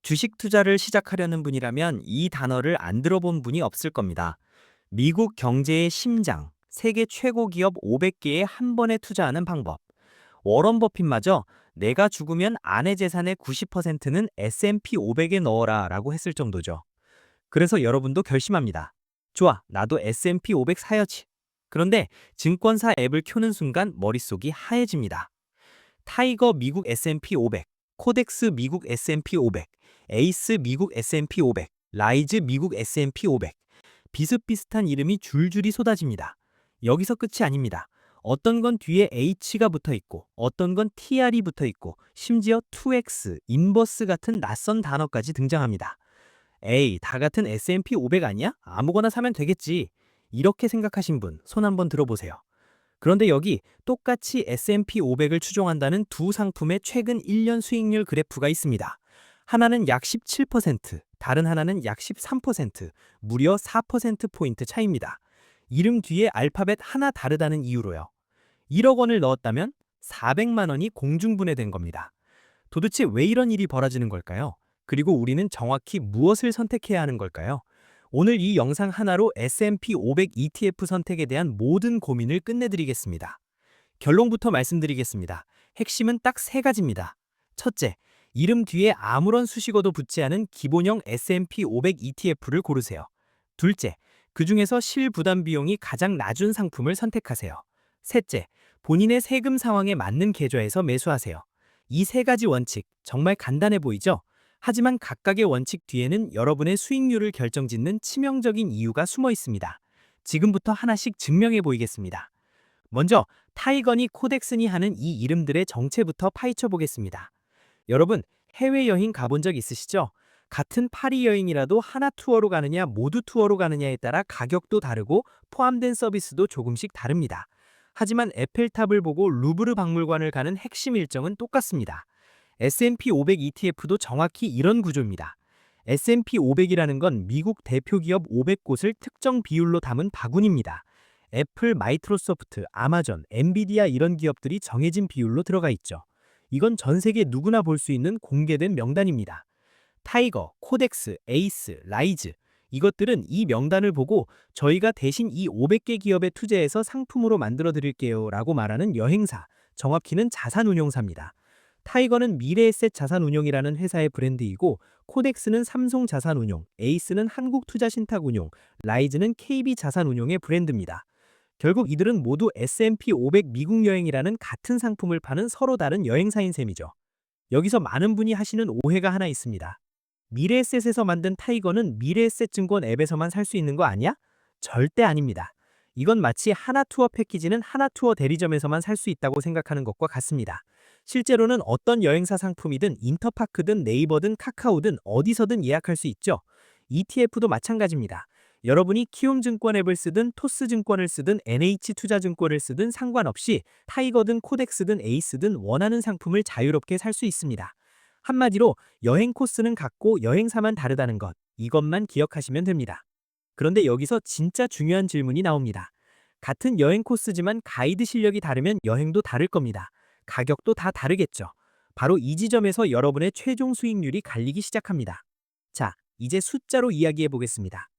주식 투자를 시작하려는 분이라면 이 단어를 안 들어본 분이 없을 겁니다. 미국 경제의 심장, 세계 최고 기업 500개에 한 번에 투자하는 방법. 워런 버핏마저 내가 죽으면 아내 재산의 90%는 S&P 500에 넣어라 라고 했을 정도죠. 그래서 여러분도 결심합니다. 좋아, 나도 S&P 500 사야지. 그런데 증권사 앱을 켜는 순간 머릿속이 하얘집니다. 타이거 미국 S&P 500, 코덱스 미국 S&P 500, 에이스 미국 S&P 500, 라이즈 미국 S&P 500. 비슷비슷한 이름이 줄줄이 쏟아집니다. 여기서 끝이 아닙니다. 어떤 건 뒤에 H가 붙어 있고, 어떤 건 TR이 붙어 있고, 심지어 2X, 인버스 같은 낯선 단어까지 등장합니다. 에이, 다 같은 S&P 500 아니야? 아무거나 사면 되겠지. 이렇게 생각하신 분, 손 한번 들어보세요. 그런데 여기 똑같이 S&P 500을 추종한다는 두 상품의 최근 1년 수익률 그래프가 있습니다. 하나는 약 17%, 다른 하나는 약 13%, 무려 4%포인트 차이입니다. 이름 뒤에 알파벳 하나 다르다는 이유로요. 1억 원을 넣었다면 400만 원이 공중분해된 겁니다. 도대체 왜 이런 일이 벌어지는 걸까요? 그리고 우리는 정확히 무엇을 선택해야 하는 걸까요? 오늘 이 영상 하나로 S&P 500 ETF 선택에 대한 모든 고민을 끝내드리겠습니다. 결론부터 말씀드리겠습니다. 핵심은 딱 세 가지입니다. 첫째, 이름 뒤에 아무런 수식어도 붙지 않은 기본형 S&P 500 ETF를 고르세요. 둘째, 그 중에서 실부담 비용이 가장 낮은 상품을 선택하세요. 셋째, 본인의 세금 상황에 맞는 계좌에서 매수하세요. 이 세 가지 원칙, 정말 간단해 보이죠? 하지만 각각의 원칙 뒤에는 여러분의 수익률을 결정짓는 치명적인 이유가 숨어 있습니다. 지금부터 하나씩 증명해 보이겠습니다. 먼저 타이거니 코덱스니 하는 이 이름들의 정체부터 파헤쳐 보겠습니다. 여러분, 해외여행 가본 적 있으시죠? 같은 파리 여행이라도 하나 투어로 가느냐 모두 투어로 가느냐에 따라 가격도 다르고 포함된 서비스도 조금씩 다릅니다. 하지만 에펠탑을 보고 루브르 박물관을 가는 핵심 일정은 똑같습니다. S&P 500 ETF도 정확히 이런 구조입니다. S&P 500이라는 건 미국 대표 기업 500곳을 특정 비율로 담은 바구니입니다. 애플, 마이크로소프트, 아마존, 엔비디아 이런 기업들이 정해진 비율로 들어가 있죠. 이건 전 세계 누구나 볼 수 있는 공개된 명단입니다. 타이거, 코덱스, 에이스, 라이즈 이것들은 이 명단을 보고 저희가 대신 이 500개 기업에 투자해서 상품으로 만들어 드릴게요 라고 말하는 여행사, 정확히는 자산운용사입니다. 타이거는 미래에셋 자산운용이라는 회사의 브랜드이고 코덱스는 삼성자산운용, 에이스는 한국투자신탁운용, 라이즈는 KB자산운용의 브랜드입니다. 결국 이들은 모두 S&P 500 미국 여행이라는 같은 상품을 파는 서로 다른 여행사인 셈이죠. 여기서 많은 분이 하시는 오해가 하나 있습니다. 미래에셋에서 만든 타이거는 미래에셋증권 앱에서만 살 수 있는 거 아니야? 절대 아닙니다. 이건 마치 하나투어 패키지는 하나투어 대리점에서만 살 수 있다고 생각하는 것과 같습니다. 실제로는 어떤 여행사 상품이든 인터파크든 네이버든 카카오든 어디서든 예약할 수 있죠. ETF도 마찬가지입니다. 여러분이 키움증권 앱을 쓰든 토스증권을 쓰든 NH투자증권을 쓰든 상관없이 타이거든 코덱스든 에이스든 원하는 상품을 자유롭게 살 수 있습니다. 한마디로 여행 코스는 같고 여행사만 다르다는 것, 이것만 기억하시면 됩니다. 그런데 여기서 진짜 중요한 질문이 나옵니다. 같은 여행 코스지만 가이드 실력이 다르면 여행도 다를 겁니다. 가격도 다 다르겠죠. 바로 이 지점에서 여러분의 최종 수익률이 갈리기 시작합니다. 자, 이제 숫자로 이야기해 보겠습니다.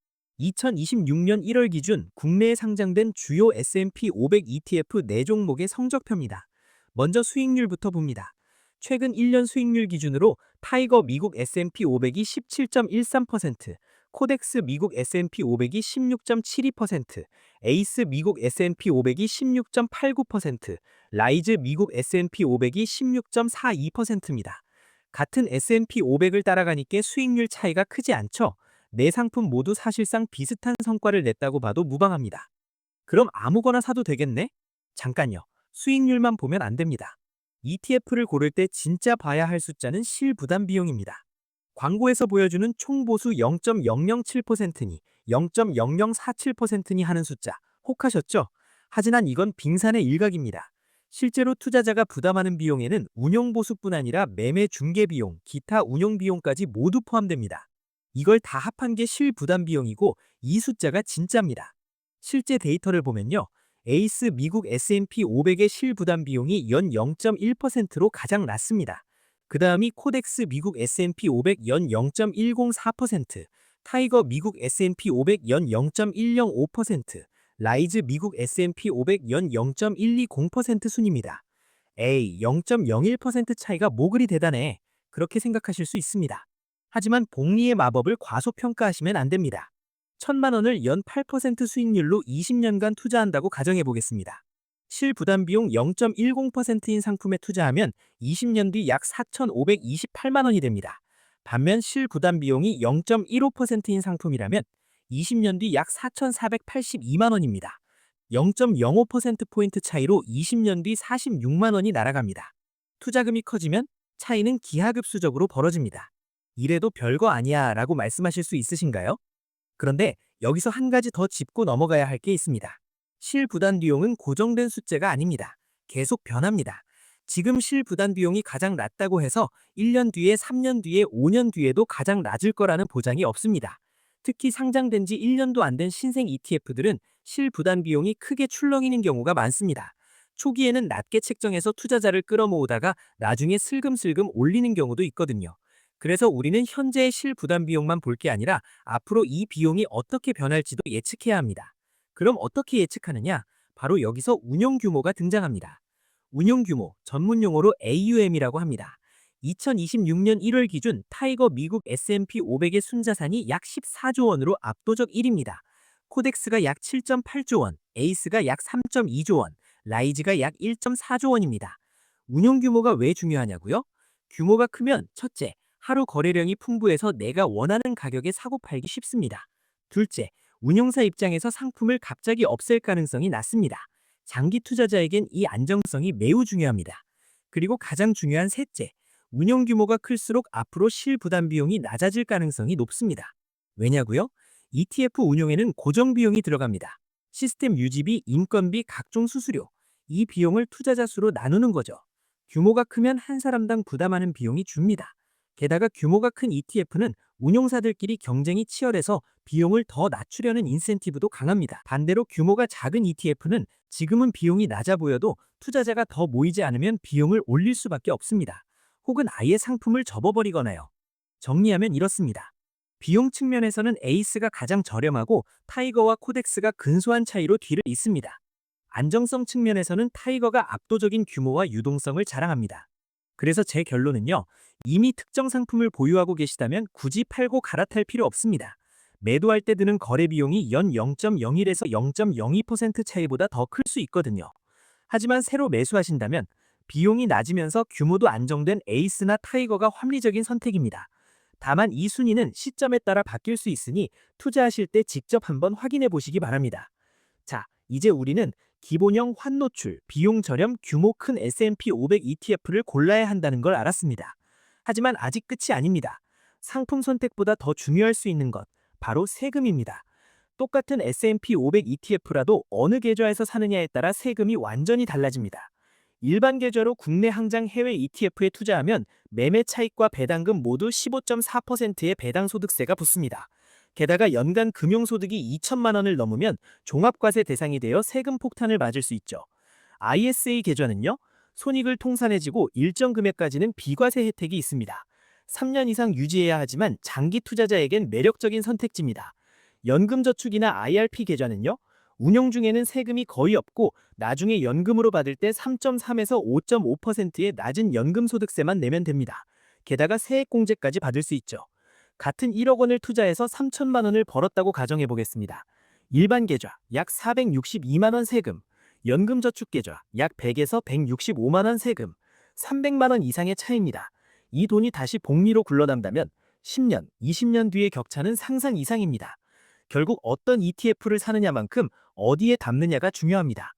2026년 1월 기준 국내에 상장된 주요 S&P 500 ETF 4종목의 성적표입니다. 먼저 수익률부터 봅니다. 최근 1년 수익률 기준으로 타이거 미국 S&P 500이 17.13%, 코덱스 미국 S&P 500이 16.72%, 에이스 미국 S&P 500이 16.89%, 라이즈 미국 S&P 500이 16.42%입니다. 같은 S&P 500을 따라가니까 수익률 차이가 크지 않죠? 네 상품 모두 사실상 비슷한 성과를 냈다고 봐도 무방합니다. 그럼 아무거나 사도 되겠네? 잠깐요. 수익률만 보면 안 됩니다. ETF를 고를 때 진짜 봐야 할 숫자는 실부담 비용입니다. 광고에서 보여주는 총보수 0.007%니 0.0047%니 하는 숫자 혹하셨죠? 하지만 이건 빙산의 일각입니다. 실제로 투자자가 부담하는 비용에는 운용보수뿐 아니라 매매 중개비용, 기타 운용비용까지 모두 포함됩니다. 이걸 다 합한 게 실부담 비용이고 이 숫자가 진짜입니다. 실제 데이터를 보면요. 에이스 미국 S&P 500의 실부담 비용이 연 0.1%로 가장 낮습니다. 그 다음이 코덱스 미국 S&P 500 연 0.104%, 타이거 미국 S&P 500 연 0.105%, 라이즈 미국 S&P 500 연 0.120% 순입니다. 에이, 0.01% 차이가 뭐 그리 대단해. 그렇게 생각하실 수 있습니다. 하지만 복리의 마법을 과소평가하시면 안 됩니다. 1,000만 원을 연 8% 수익률로 20년간 투자한다고 가정해 보겠습니다. 실부담 비용 0.10%인 상품에 투자하면 20년 뒤 약 4,528만 원이 됩니다. 반면 실부담 비용이 0.15%인 상품이라면 20년 뒤 약 4,482만 원입니다. 0.05%포인트 차이로 20년 뒤 46만 원이 날아갑니다. 투자금이 커지면 차이는 기하급수적으로 벌어집니다. 이래도 별거 아니야 라고 말씀하실 수 있으신가요? 그런데 여기서 한 가지 더 짚고 넘어가야 할 게 있습니다. 실부담 비용은 고정된 숫자가 아닙니다. 계속 변합니다. 지금 실부담 비용이 가장 낮다고 해서 1년 뒤에, 3년 뒤에, 5년 뒤에도 가장 낮을 거라는 보장이 없습니다. 특히 상장된 지 1년도 안 된 신생 ETF들은 실부담 비용이 크게 출렁이는 경우가 많습니다. 초기에는 낮게 책정해서 투자자를 끌어모으다가 나중에 슬금슬금 올리는 경우도 있거든요. 그래서 우리는 현재의 실부담 비용만 볼 게 아니라 앞으로 이 비용이 어떻게 변할지도 예측해야 합니다. 그럼 어떻게 예측하느냐? 바로 여기서 운용 규모가 등장합니다. 운용 규모, 전문 용어로 AUM이라고 합니다. 2026년 1월 기준 타이거 미국 S&P 500의 순자산이 약 14조 원으로 압도적 1위입니다. 코덱스가 약 7.8조 원, 에이스가 약 3.2조 원, 라이즈가 약 1.4조 원입니다. 운용 규모가 왜 중요하냐고요? 규모가 크면 첫째, 하루 거래량이 풍부해서 내가 원하는 가격에 사고 팔기 쉽습니다. 둘째, 운용사 입장에서 상품을 갑자기 없앨 가능성이 낮습니다. 장기 투자자에겐 이 안정성이 매우 중요합니다. 그리고 가장 중요한 셋째, 운용 규모가 클수록 앞으로 실부담 비용이 낮아질 가능성이 높습니다. 왜냐고요? ETF 운용에는 고정 비용이 들어갑니다. 시스템 유지비, 인건비, 각종 수수료. 이 비용을 투자자 수로 나누는 거죠. 규모가 크면 한 사람당 부담하는 비용이 줍니다. 게다가 규모가 큰 ETF는 운용사들끼리 경쟁이 치열해서 비용을 더 낮추려는 인센티브도 강합니다. 반대로 규모가 작은 ETF는 지금은 비용이 낮아 보여도 투자자가 더 모이지 않으면 비용을 올릴 수밖에 없습니다. 혹은 아예 상품을 접어버리거나요. 정리하면 이렇습니다. 비용 측면에서는 에이스가 가장 저렴하고 타이거와 코덱스가 근소한 차이로 뒤를 잇습니다. 안정성 측면에서는 타이거가 압도적인 규모와 유동성을 자랑합니다. 그래서 제 결론은요. 이미 특정 상품을 보유하고 계시다면 굳이 팔고 갈아탈 필요 없습니다. 매도할 때 드는 거래 비용이 연 0.01에서 0.02% 차이보다 더 클 수 있거든요. 하지만 새로 매수하신다면 비용이 낮으면서 규모도 안정된 에이스나 타이거가 합리적인 선택입니다. 다만 이 순위는 시점에 따라 바뀔 수 있으니 투자하실 때 직접 한번 확인해 보시기 바랍니다. 자, 이제 우리는 기본형 환노출, 비용 저렴, 규모 큰 S&P 500 ETF를 골라야 한다는 걸 알았습니다. 하지만 아직 끝이 아닙니다. 상품 선택보다 더 중요할 수 있는 것, 바로 세금입니다. 똑같은 S&P 500 ETF라도 어느 계좌에서 사느냐에 따라 세금이 완전히 달라집니다. 일반 계좌로 국내 항장 해외 ETF에 투자하면 매매 차익과 배당금 모두 15.4%의 배당소득세가 붙습니다. 게다가 연간 금융소득이 2천만 원을 넘으면 종합과세 대상이 되어 세금 폭탄을 맞을 수 있죠. ISA 계좌는요, 손익을 통산해지고 일정 금액까지는 비과세 혜택이 있습니다. 3년 이상 유지해야 하지만 장기 투자자에겐 매력적인 선택지입니다. 연금저축이나 IRP 계좌는요, 운영 중에는 세금이 거의 없고 나중에 연금으로 받을 때 3.3에서 5.5%의 낮은 연금소득세만 내면 됩니다. 게다가 세액공제까지 받을 수 있죠. 같은 1억 원을 투자해서 3천만 원을 벌었다고 가정해 보겠습니다. 일반 계좌 약 462만 원 세금, 연금저축 계좌 약 100에서 165만 원 세금, 300만 원 이상의 차이입니다. 이 돈이 다시 복리로 굴러난다면 10년, 20년 뒤의 격차는 상상 이상입니다. 결국 어떤 ETF를 사느냐만큼 어디에 담느냐가 중요합니다.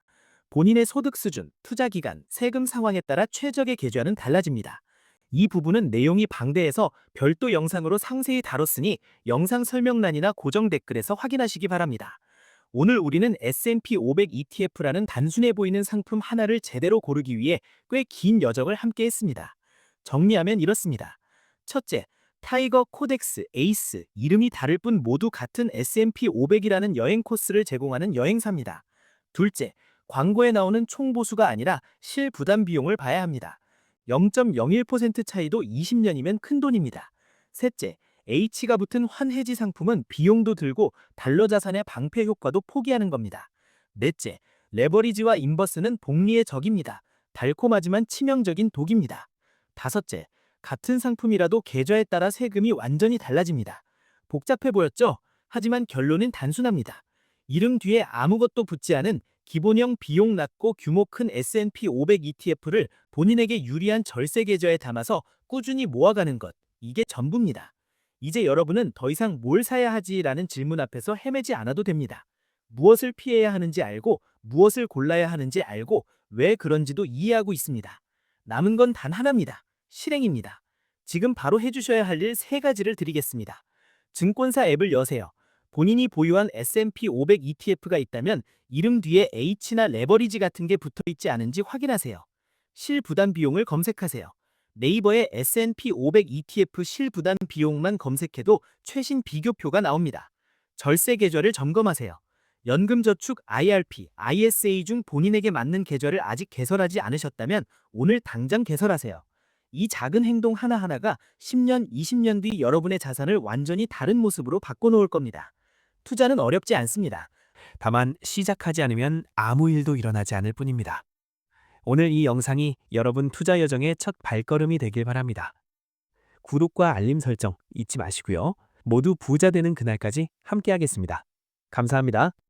본인의 소득 수준, 투자 기간, 세금 상황에 따라 최적의 계좌는 달라집니다. 이 부분은 내용이 방대해서 별도 영상으로 상세히 다뤘으니 영상 설명란이나 고정 댓글에서 확인하시기 바랍니다. 오늘 우리는 S&P 500 ETF라는 단순해 보이는 상품 하나를 제대로 고르기 위해 꽤 긴 여정을 함께 했습니다. 정리하면 이렇습니다. 첫째, 타이거, 코덱스, 에이스, 이름이 다를 뿐 모두 같은 S&P 500이라는 여행 코스를 제공하는 여행사입니다. 둘째, 광고에 나오는 총보수가 아니라 실부담 비용을 봐야 합니다. 0.01% 차이도 20년이면 큰 돈입니다. 셋째, H가 붙은 환해지 상품은 비용도 들고 달러 자산의 방패 효과도 포기하는 겁니다. 넷째, 레버리지와 인버스는 복리의 적입니다. 달콤하지만 치명적인 독입니다. 다섯째, 같은 상품이라도 계좌에 따라 세금이 완전히 달라집니다. 복잡해 보였죠? 하지만 결론은 단순합니다. 이름 뒤에 아무것도 붙지 않은 기본형 비용 낮고 규모 큰 S&P 500 ETF를 본인에게 유리한 절세 계좌에 담아서 꾸준히 모아가는 것, 이게 전부입니다. 이제 여러분은 더 이상 뭘 사야 하지라는 질문 앞에서 헤매지 않아도 됩니다. 무엇을 피해야 하는지 알고, 무엇을 골라야 하는지 알고, 왜 그런지도 이해하고 있습니다. 남은 건 단 하나입니다. 실행입니다. 지금 바로 해주셔야 할 일 세 가지를 드리겠습니다. 증권사 앱을 여세요. 본인이 보유한 S&P 500 ETF가 있다면 이름 뒤에 H나 레버리지 같은 게 붙어 있지 않은지 확인하세요. 실부담 비용을 검색하세요. 네이버에 S&P 500 ETF 실부담 비용만 검색해도 최신 비교표가 나옵니다. 절세 계좌를 점검하세요. 연금저축 IRP, ISA 중 본인에게 맞는 계좌를 아직 개설하지 않으셨다면 오늘 당장 개설하세요. 이 작은 행동 하나하나가 10년, 20년 뒤 여러분의 자산을 완전히 다른 모습으로 바꿔놓을 겁니다. 투자는 어렵지 않습니다. 다만 시작하지 않으면 아무 일도 일어나지 않을 뿐입니다. 오늘 이 영상이 여러분 투자 여정의 첫 발걸음이 되길 바랍니다. 구독과 알림 설정 잊지 마시고요. 모두 부자 되는 그날까지 함께 하겠습니다. 감사합니다.